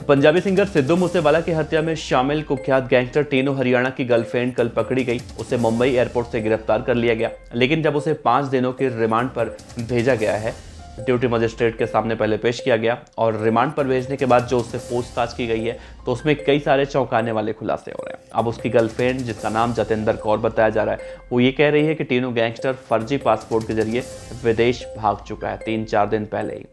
Punjabi singer Sidhu Moosewala की हत्या में शामिल कुख्यात गैंगस्टर टीनू हरियाणा की गर्लफ्रेंड कल पकड़ी गई। उसे मुंबई एयरपोर्ट से गिरफ्तार कर लिया गया, लेकिन जब उसे 5 दिनों के रिमांड पर भेजा गया है, ड्यूटी मजिस्ट्रेट के सामने पहले पेश किया गया और रिमांड पर भेजने के बाद जो उससे पूछताछ की गई है तो उसमें कई सारे चौंकाने वाले खुलासे हो रहे हैं। अब उसकी गर्लफ्रेंड, जिसका नाम जतिंदर कौर बताया जा रहा है, वो ये कह रही है कि टीनू गैंगस्टर फर्जी पासपोर्ट के जरिए विदेश भाग चुका है 3-4 दिन पहले ही।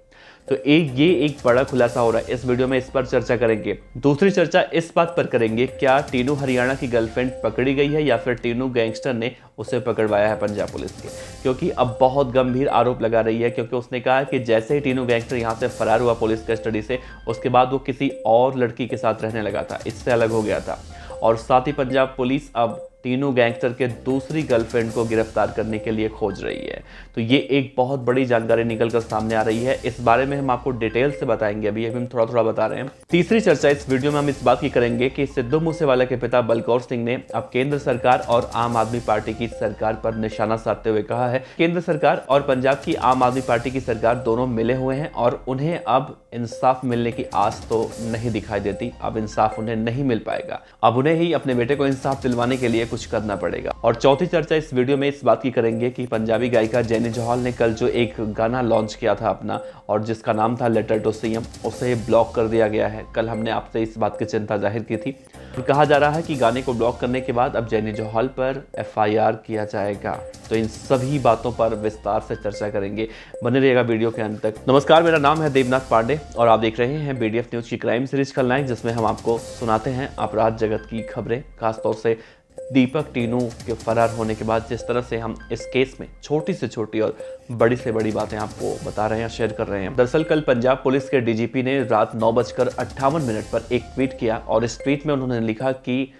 तो ये एक बड़ा खुलासा हो रहा है। इस वीडियो में इस पर चर्चा करेंगे। दूसरी चर्चा इस बात पर करेंगे, क्या टीनू हरियाणा की गर्लफ्रेंड पकड़ी गई है या फिर टीनू गैंगस्टर ने उसे पकड़वाया है पंजाब पुलिस के। क्योंकि अब बहुत गंभीर आरोप लगा रही है, क्योंकि उसने कहा कि जैसे ही टीनू गैंगस्टर यहाँ से फरार हुआ पुलिस कस्टडी से, उसके बाद वो किसी और लड़की के साथ रहने लगा था, इससे अलग हो गया था। और साथ ही पंजाब पुलिस अब टीनू गैंगस्टर के दूसरी गर्लफ्रेंड को गिरफ्तार करने के लिए खोज रही है। तो ये एक बहुत बड़ी जानकारी निकलकर सामने आ रही है। इस बारे में हम आपको डिटेल से बताएंगे, अभी हम थोड़ा थोड़ा बता रहे हैं। तीसरी चर्चा इस वीडियो में हम इस बात की करेंगे कि सिद्धू मूसेवाला के पिता बलकौर सिंह ने अब केंद्र सरकार और आम आदमी पार्टी की सरकार पर निशाना साधते हुए कहा है, केंद्र सरकार और पंजाब की आम आदमी पार्टी की सरकार दोनों मिले हुए हैं और उन्हें अब इंसाफ मिलने की आस तो नहीं दिखाई देती। अब इंसाफ उन्हें नहीं मिल पाएगा। अब उन्हें ही अपने बेटे को इंसाफ दिलवाने के लिए कुछ करना पड़ेगा। और चौथी चर्चा इस वीडियो में इस बात की करेंगे कि पंजाबी गायिका जेनी जोहल ने कल जो एक गाना लॉन्च किया था अपना, और जिसका नाम था लेटर टू सीएम, उसे ब्लॉक कर दिया गया है। कल हमने आपसे इस बात की चिंता जाहिर की थी। तो कहा जा रहा है कि गाने को ब्लॉक करने के बाद अब जेनी जोहल पर FIR किया जाएगा। तो इन सभी बातों पर विस्तार से चर्चा करेंगे, बने रहिएगा वीडियो के अंत तक। नमस्कार, मेरा नाम है देवनाथ पांडे और आप देख रहे हैं BDF न्यूज की क्राइम सीरीज खलनायक, जिसमें हम आपको सुनाते हैं अपराध जगत की खबरें। खासतौर से दीपक टीनू के फरार होने के बाद जिस तरह से हम इस केस में छोटी से छोटी और बड़ी से बड़ी बातें आपको बता रहे हैं, शेयर कर रहे हैं। दरअसल कल पंजाब पुलिस के DGP ने रात 9:58 पर एक ट्वीट किया और इस ट्वीट में उन्होंने लिखा कि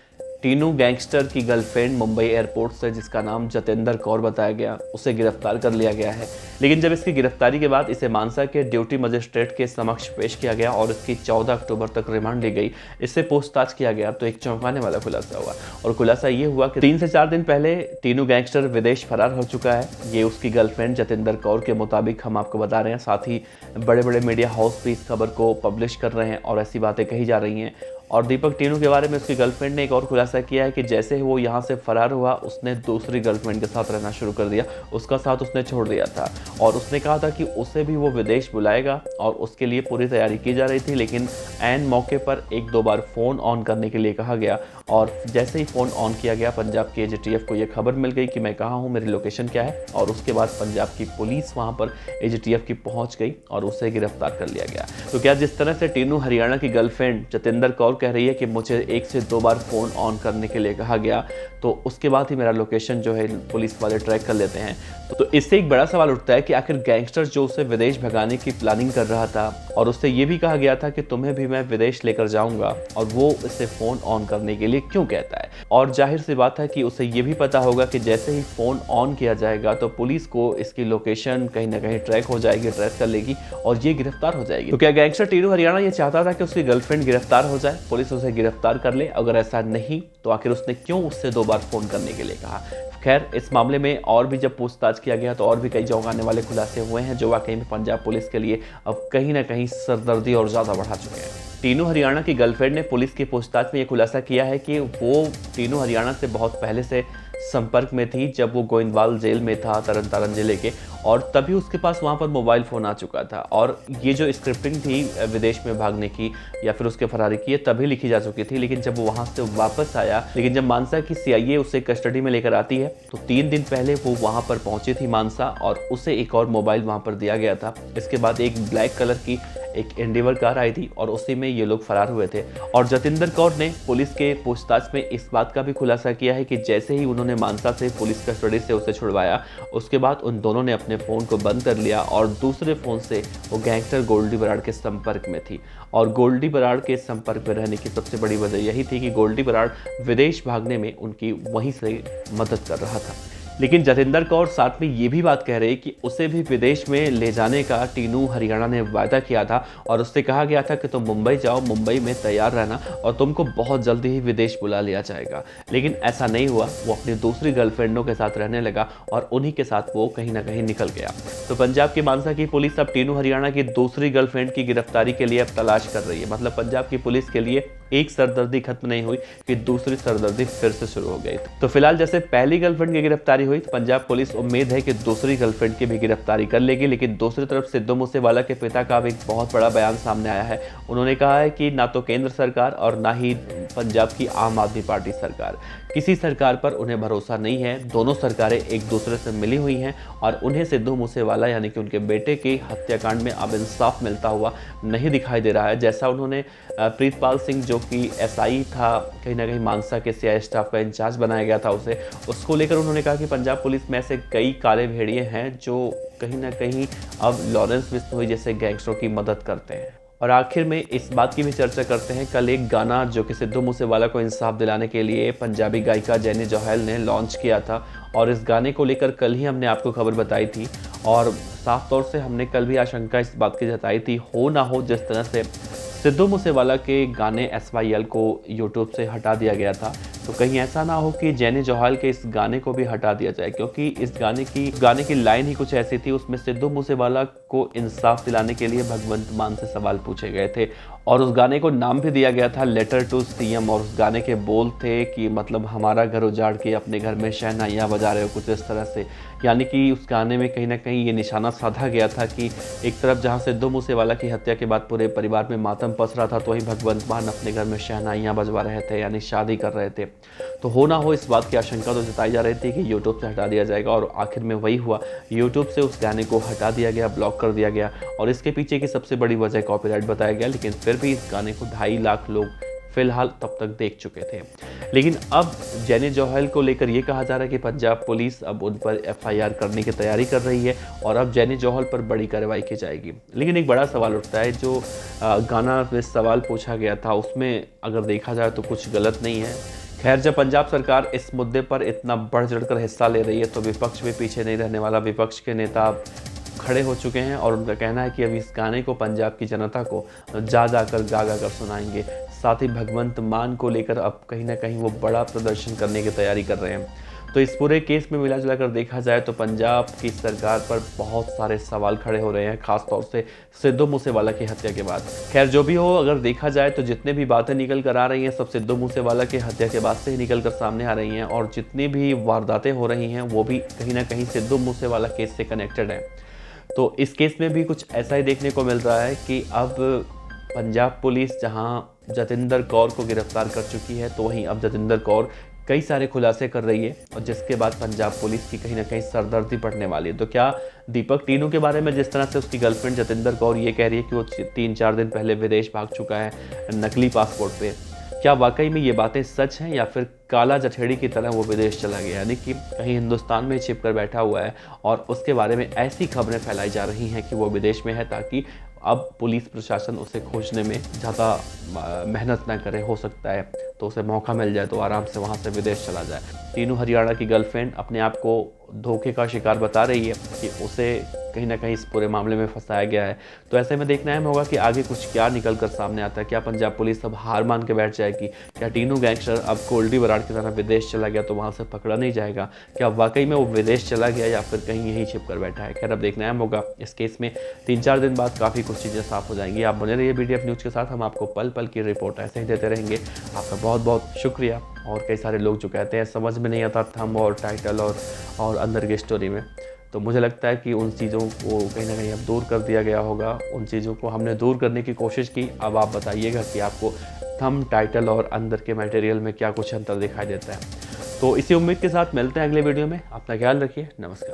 टीनू गैंगस्टर की गर्लफ्रेंड मुंबई एयरपोर्ट से, जिसका नाम जतिंदर कौर बताया गया, उसे गिरफ्तार कर लिया गया है। लेकिन जब इसकी गिरफ्तारी के बाद इसे मानसा के ड्यूटी मजिस्ट्रेट के समक्ष पेश किया गया और इसकी 14 अक्टूबर तक रिमांड ली गई, इससे पूछताछ किया गया तो एक चौंकाने वाला खुलासा हुआ। और खुलासा ये हुआ कि 3 से 4 दिन पहले टीनू गैंगस्टर विदेश फरार हो चुका है। ये उसकी गर्लफ्रेंड जतिंदर कौर के मुताबिक हम आपको बता रहे हैं। साथ ही बड़े बड़े मीडिया हाउस भी इस खबर को पब्लिश कर रहे हैं और ऐसी बातें कही जा रही हैं। और दीपक टीनू के बारे में उसकी गर्लफ्रेंड ने एक और खुलासा किया है कि जैसे ही वो यहाँ से फरार हुआ, उसने दूसरी गर्लफ्रेंड के साथ रहना शुरू कर दिया, उसका साथ उसने छोड़ दिया था। और उसने कहा था कि उसे भी वो विदेश बुलाएगा और उसके लिए पूरी तैयारी की जा रही थी। लेकिन ऐन मौके पर 1-2 बार फ़ोन ऑन करने के लिए कहा गया और जैसे ही फ़ोन ऑन किया गया, पंजाब के AGTF को ये खबर मिल गई कि मैं कहाँ हूँ, मेरी लोकेशन क्या है। और उसके बाद पंजाब की पुलिस वहाँ पर AGTF की पहुँच गई और उसे गिरफ्तार कर लिया गया। तो क्या जिस तरह से टीनू हरियाणा की गर्लफ्रेंड जतिंदर कौर कह रही है कि मुझे 1 से 2 बार फ़ोन ऑन करने के लिए कहा गया, तो उसके बाद ही मेरा लोकेशन जो है पुलिस वाले ट्रैक कर लेते हैं, तो इससे एक बड़ा सवाल उठता है कि आखिर गैंगस्टर जो उसे विदेश भगाने की प्लानिंग कर रहा था और उससे ये भी कहा गया था कि तुम्हें भी मैं विदेश लेकर जाऊंगा, और वो इसे फ़ोन ऑन करने के लिए क्यों कहता है। और जाहिर सी बात है कि उसे ये भी पता होगा कि जैसे ही फ़ोन ऑन किया जाएगा तो पुलिस को इसकी लोकेशन कहीं ना कहीं ट्रैक हो जाएगी, ट्रेस कर लेगी और ये गिरफ्तार हो जाएगी। तो क्या गैंगस्टर टीनू हरियाणा ये चाहता था कि उसकी गर्लफ्रेंड गिरफ्तार हो जाए, पुलिस उसे गिरफ्तार कर ले? अगर ऐसा नहीं तो आखिर उसने क्यों उससे 2 बार फ़ोन करने के लिए कहा? खैर, इस मामले में और भी जब पूछताछ किया गया तो और भी कई चौंकाने वाले खुलासे हुए हैं, जो वाकई में पंजाब पुलिस के लिए अब कहीं ना कहीं सरदर्दी और ज़्यादा बढ़ा चुके हैं। टीनू हरियाणा की गर्लफ्रेंड ने पुलिस की पूछताछ में ये खुलासा किया है कि वो टीनू हरियाणा से बहुत पहले से संपर्क में थी, जब वो गोइंदवाल जेल में था, तरन तारण जिले के, और तभी उसके पास वहाँ पर मोबाइल फ़ोन आ चुका था। और ये जो स्क्रिप्टिंग थी विदेश में भागने की या फिर उसके फरारी की, ये तभी लिखी जा चुकी थी। लेकिन जब वो वहाँ से वापस आया, लेकिन जब मानसा की CIA उसे कस्टडी में लेकर आती है, तो 3 दिन पहले वो वहाँ पर पहुँची थी मानसा, और उसे एक और मोबाइल वहाँ पर दिया गया था। इसके बाद एक ब्लैक कलर की एक एंडेवर कार आई थी और उसी में ये लोग फरार हुए थे। और जतिंदर कौर ने पुलिस के पूछताछ में इस बात का भी खुलासा किया है कि जैसे ही उन्होंने मानसा से पुलिस कस्टडी से उसे छुड़वाया, उसके बाद उन दोनों ने अपने फ़ोन को बंद कर लिया और दूसरे फ़ोन से वो गैंगस्टर गोल्डी बराड़ के संपर्क में थी। और गोल्डी बराड़ के संपर्क में रहने की सबसे बड़ी वजह यही थी कि गोल्डी बराड़ विदेश भागने में उनकी वहीं से मदद कर रहा था। लेकिन जतिंदर कौर साथ में ये भी बात कह रही कि उसे भी विदेश में ले जाने का टीनू हरियाणा ने वायदा किया था और उससे कहा गया था कि तुम मुंबई जाओ, मुंबई में तैयार रहना और तुमको बहुत जल्दी ही विदेश बुला लिया जाएगा। लेकिन ऐसा नहीं हुआ, वो अपनी दूसरी गर्लफ्रेंडों के साथ रहने लगा और उन्हीं के साथ वो कहीं ना कहीं निकल गया। तो पंजाब की मानसा की पुलिस अब टीनू हरियाणा की दूसरी गर्लफ्रेंड की गिरफ्तारी के लिए अब तलाश कर रही है। मतलब पंजाब की पुलिस के लिए एक सरदर्दी खत्म नहीं हुई कि दूसरी सरदर्दी फिर से शुरू हो गई। तो फिलहाल जैसे पहली गर्लफ्रेंड की गिरफ्तारी हुई, तो पंजाब पुलिस उम्मीद है कि दूसरी गर्लफ्रेंड की भी गिरफ्तारी कर लेगी। लेकिन दूसरी तरफ सिद्धू मूसेवाला के पिता का अब एक बहुत बड़ा बयान सामने आया है। उन्होंने कहा है कि ना तो केंद्र सरकार और ना ही पंजाब की आम आदमी पार्टी सरकार, किसी सरकार पर उन्हें भरोसा नहीं है। दोनों सरकारें एक दूसरे से मिली हुई हैं और उन्हें सिद्धू मूसेवाला यानी कि उनके बेटे के हत्याकांड में अब इंसाफ मिलता हुआ नहीं दिखाई दे रहा है। जैसा उन्होंने प्रीतपाल सिंह जो कि एसआई था, कहीं ना कहीं मानसा के सीआई स्टाफ का इंचार्ज बनाया गया था उसे, उसको लेकर उन्होंने कहा कि पंजाब पुलिस में ऐसे कई काले भेड़िए हैं जो कहीं ना कहीं अब लॉरेंस बिश्नोई जैसे गैंगस्टरों की मदद करते हैं। और आखिर में इस बात की भी चर्चा करते हैं, कल एक गाना जो कि सिद्धू मूसेवाला को इंसाफ दिलाने के लिए पंजाबी गायिका जेनी जोहल ने लॉन्च किया था और इस गाने को लेकर कल ही हमने आपको खबर बताई थी और साफ तौर से हमने कल भी आशंका इस बात की जताई थी, हो ना हो जिस तरह से सिद्धू मूसेवाला के गाने SYL को यूट्यूब से हटा दिया गया था, तो कहीं ऐसा ना हो कि जेनी जोहल के इस गाने को भी हटा दिया जाए, क्योंकि इस गाने की लाइन ही कुछ ऐसी थी। उसमें सिद्धू मूसेवाला को इंसाफ दिलाने के लिए भगवंत मान से सवाल पूछे गए थे और उस गाने को नाम भी दिया गया था लेटर टू CM और उस गाने के बोल थे कि मतलब हमारा घर उजाड़ के अपने घर में शहनाइयाँ बजा रहे हो, कुछ इस तरह से। यानी कि उस गाने में कहीं ना कहीं ये निशाना साधा गया था कि एक तरफ जहाँ सिद्धू मूसेवाला की हत्या के बाद पूरे परिवार में मातम पस रहा था, तो वहीं भगवंत मान अपने घर में शहनाइयाँ बजवा रहे थे, यानी शादी कर रहे थे। तो हो ना हो इस बात की आशंका तो जताई जा रही थी कि यूट्यूब से हटा दिया जाएगा और आखिर में वही हुआ। यूट्यूब से उस गाने को हटा दिया गया, ब्लॉक कर दिया गया और इसके पीछे की सबसे बड़ी वजह कॉपीराइट बताया गया। लेकिन फिर भी इस गाने को 2.5 लाख लोग फिलहाल तब तक देख चुके थे। लेकिन अब जेनी जोहल को लेकर ये कहा जा रहा है कि पंजाब पुलिस अब उन पर FIR करने की तैयारी कर रही है और अब जेनी जोहल पर बड़ी कार्रवाई की जाएगी। लेकिन एक बड़ा सवाल उठता है, जो गाना में सवाल पूछा गया था उसमें अगर देखा जाए तो कुछ गलत नहीं है। खैर, जब पंजाब सरकार इस मुद्दे पर इतना बढ़ चढ़कर हिस्सा ले रही है तो विपक्ष भी पीछे नहीं रहने वाला। विपक्ष के नेता खड़े हो चुके हैं और उनका कहना है कि अब इस गाने को पंजाब की जनता को जा जाकर गा गा कर सुनाएंगे। साथ ही भगवंत मान को लेकर अब कहीं ना कहीं वो बड़ा प्रदर्शन करने की तैयारी कर रहे हैं। तो इस पूरे केस में मिला जुला कर देखा जाए तो पंजाब की सरकार पर बहुत सारे सवाल खड़े हो रहे हैं, खास तौर से सिद्धू मूसेवाला की हत्या के बाद। खैर, जो भी हो, अगर देखा जाए तो जितने भी बातें निकल कर आ रही हैं सब सिद्धू मूसेवाला की हत्या के बाद से ही निकल कर सामने आ रही हैं और जितनी भी वारदातें हो रही हैं वो भी कहीं ना कहीं सिद्धू मूसेवाला केस से कनेक्टेड है। तो इस केस में भी कुछ ऐसा ही देखने को मिल रहा है कि अब पंजाब पुलिस जहां जतिंदर कौर को गिरफ्तार कर चुकी है, तो वहीं अब जतिंदर कौर कई सारे खुलासे कर रही है और जिसके बाद पंजाब पुलिस की कहीं ना कहीं सरदर्दी पड़ने वाली है। तो क्या दीपक टीनू के बारे में जिस तरह से उसकी गर्लफ्रेंड जतिंदर कौर ये कह रही है कि वो 3-4 दिन पहले विदेश भाग चुका है नकली पासपोर्ट पे, क्या वाकई में ये बातें सच हैं या फिर काला जठेड़ी की तरह वो विदेश चला गया, यानी कि कहीं हिंदुस्तान में छिप कर बैठा हुआ है और उसके बारे में ऐसी खबरें फैलाई जा रही हैं कि वो विदेश में है ताकि अब पुलिस प्रशासन उसे खोजने में ज़्यादा मेहनत ना करे। हो सकता है तो उसे मौका मिल जाए तो आराम से वहाँ से विदेश चला जाए। टीनू हरियाणा की गर्लफ्रेंड अपने आप को धोखे का शिकार बता रही है कि उसे कहीं ना कहीं इस पूरे मामले में फंसाया गया है। तो ऐसे में देखना अहम होगा कि आगे कुछ क्या निकल कर सामने आता है। क्या पंजाब पुलिस अब हार मान के बैठ जाएगी? क्या टीनू गैंगस्टर अब गोल्डी बराड़ की तरह विदेश चला गया तो वहाँ से पकड़ा नहीं जाएगा? क्या वाकई में वो विदेश चला गया या फिर कहीं यहीं छिप कर बैठा है? खैर, अब देखना अहम होगा। इस केस में 3-4 दिन बाद काफ़ी कुछ चीज़ें साफ हो जाएंगी। आप बने रहिए BDF न्यूज़ के साथ, हम आपको पल पल की रिपोर्ट ऐसे ही देते रहेंगे। आपका बहुत बहुत शुक्रिया। और कई सारे लोग जो कहते हैं समझ में नहीं आता थंब और टाइटल और अंदर की स्टोरी में, तो मुझे लगता है कि उन चीज़ों को कहीं ना कहीं अब दूर कर दिया गया होगा। उन चीज़ों को हमने दूर करने की कोशिश की। अब आप बताइएगा कि आपको थंब, टाइटल और अंदर के मटेरियल में क्या कुछ अंतर दिखाई देता है। तो इसी उम्मीद के साथ मिलते हैं अगले वीडियो में। अपना ख्याल रखिए। नमस्कार।